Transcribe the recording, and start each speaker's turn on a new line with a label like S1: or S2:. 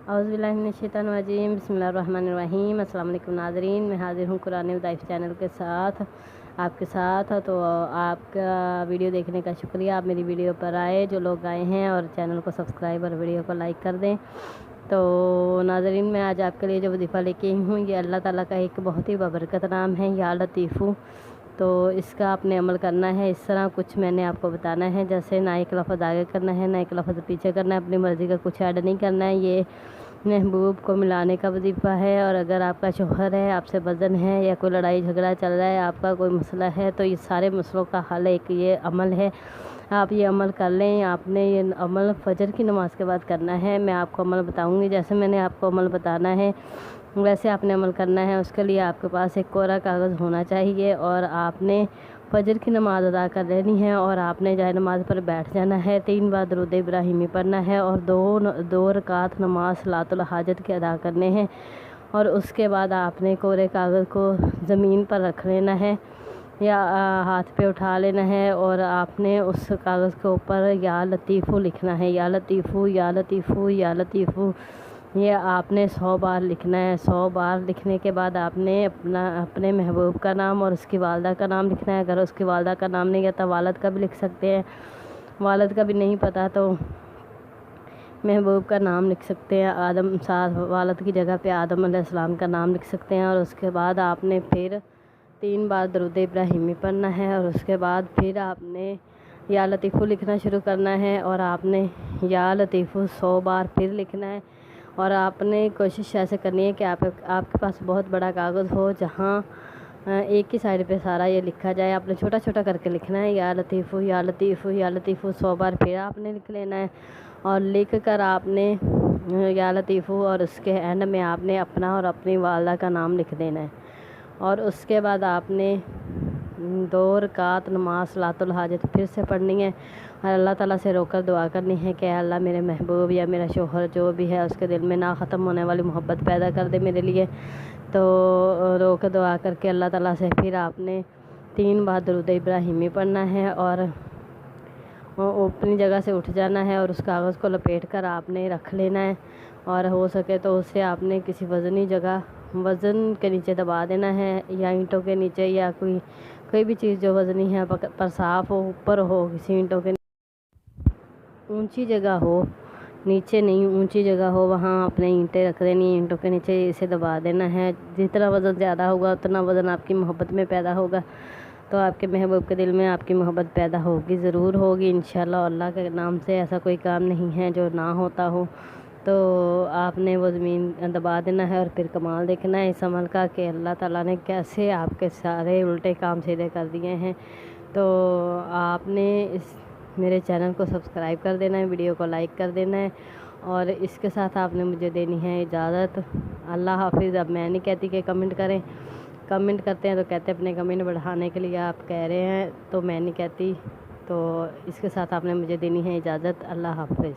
S1: औज़ुबिल्लाहिमिनश्शैतानिर्रजीम बिस्मिल्लाहिर्रहमानिर्रहीम। अस्सलाम वालेकुम नाज़रीन, मैं हाज़िर हूँ कुरान उदाइफ चैनल के साथ आपके साथ। तो आपका वीडियो देखने का शुक्रिया। आप मेरी वीडियो पर आए, जो लोग आए हैं, और चैनल को सब्सक्राइब और वीडियो को लाइक कर दें। तो नाज़रीन, मैं आज आपके लिए जो वजीफ़ा लेके आई हूँ, ये अल्लाह ताला का एक बहुत ही बबरकत नाम है, या लतीफ़ू। तो इसका आपने अमल करना है। इस तरह कुछ मैंने आपको बताना है, जैसे ना एक लफ्ज़ आगे करना है, ना एक लफ्ज़ पीछे करना है, अपनी मर्ज़ी का कुछ ऐड नहीं करना है। ये महबूब को मिलाने का वजीफ़ा है। और अगर आपका शौहर है, आपसे वज़न है, या कोई लड़ाई झगड़ा चल रहा है, आपका कोई मसला है, तो ये सारे मसलों का हल एक ये अमल है। आप ये अमल कर लें। आपने ये अमल फजर की नमाज़ के बाद करना है। मैं आपको अमल बताऊंगी, जैसे मैंने आपको अमल बताना है वैसे आपने अमल करना है। उसके लिए आपके पास एक कोरा कागज़ होना चाहिए, और आपने फजर की नमाज़ अदा कर लेनी है, और आपने जाए नमाज़ पर बैठ जाना है। 3 बार दरूद इब्राहिमी पढ़ना है, और दो रकात नमाज सलातुल हाजत के अदा करने हैं। और उसके बाद आपने कोरे कागज़ को ज़मीन पर रख लेना है, या हाथ पे उठा लेना है, और आपने उस कागज़ के ऊपर या लतीफ़ू लिखना है, या लतीफ़ू, या लतीफ़ू, या लतीफ़ू। ये आपने 100 बार लिखना है। 100 बार लिखने के बाद आपने अपने महबूब का नाम और उसकी वालदा का नाम लिखना है। अगर उसकी वालदा का नाम नहीं आता, वालद का भी लिख सकते हैं। वालद का भी नहीं पता तो महबूब का नाम लिख सकते हैं। आदम साथ वालद की जगह पे आदम अलैहिस्सलाम का नाम लिख सकते हैं। और उसके बाद आपने फिर 3 बार दरूद इब्राहिमी पढ़ना है, और उसके बाद फिर आपने या लतीफ़ू लिखना शुरू करना है, और आपने या लतीफ़ू 100 बार फिर लिखना है। और आपने कोशिश ऐसे करनी है कि आपके पास बहुत बड़ा कागज़ हो, जहाँ एक ही साइड पे सारा ये लिखा जाए। आपने छोटा छोटा करके लिखना है, या लतीफ़ू, या लतीफ़ू, या लतीफ़ू 100 बार फिर आपने लिख लेना है। और लिख कर आपने या लतीफ़ू, और उसके एंड में आपने अपना और अपनी वालदा का नाम लिख देना है। और उसके बाद आपने 2 रकात नमाज सलातुल हाजत फिर से पढ़नी है, और अल्लाह ताला से रोकर दुआ करनी है कि अल्लाह मेरे महबूब या मेरा शौहर जो भी है, उसके दिल में ना ख़त्म होने वाली मोहब्बत पैदा कर दे मेरे लिए। तो रोकर दुआ करके अल्लाह ताला से फिर आपने 3 बार दरूद इब्राहिमी पढ़ना है, और अपनी जगह से उठ जाना है, और उस कागज़ को लपेट कर आपने रख लेना है। और हो सके तो उसे आपने किसी वज़नी जगह वज़न के नीचे दबा देना है, या ईंटों के नीचे, या कोई भी चीज़ जो वज़नी है पर साफ़ हो, ऊपर हो, किसी ईंटों के ऊंची जगह हो, नीचे नहीं ऊंची जगह हो, वहाँ अपने ईंटें रख देनी है। ईंटों के नीचे इसे दबा देना है। जितना वज़न ज़्यादा होगा उतना वज़न आपकी मोहब्बत में पैदा होगा। तो आपके महबूब के दिल में आपकी मोहब्बत पैदा होगी, ज़रूर होगी इंशाल्लाह। अल्लाह के नाम से ऐसा कोई काम नहीं है जो ना होता हो। तो आपने वो ज़मीन दबा देना है, और फिर कमाल देखना है इस अमल का कि अल्लाह ताला ने कैसे आपके सारे उल्टे काम सीधे कर दिए हैं। तो आपने इस मेरे चैनल को सब्सक्राइब कर देना है, वीडियो को लाइक कर देना है, और इसके साथ आपने मुझे देनी है इजाज़त। अल्लाह हाफिज़। अब मैं नहीं कहती कि कमेंट करें, कमेंट करते हैं तो कहते हैं अपने कमेंट बढ़ाने के लिए आप कह रहे हैं, तो मैं नहीं कहती। तो इसके साथ आपने मुझे देनी है इजाज़त। अल्लाह हाफिज़।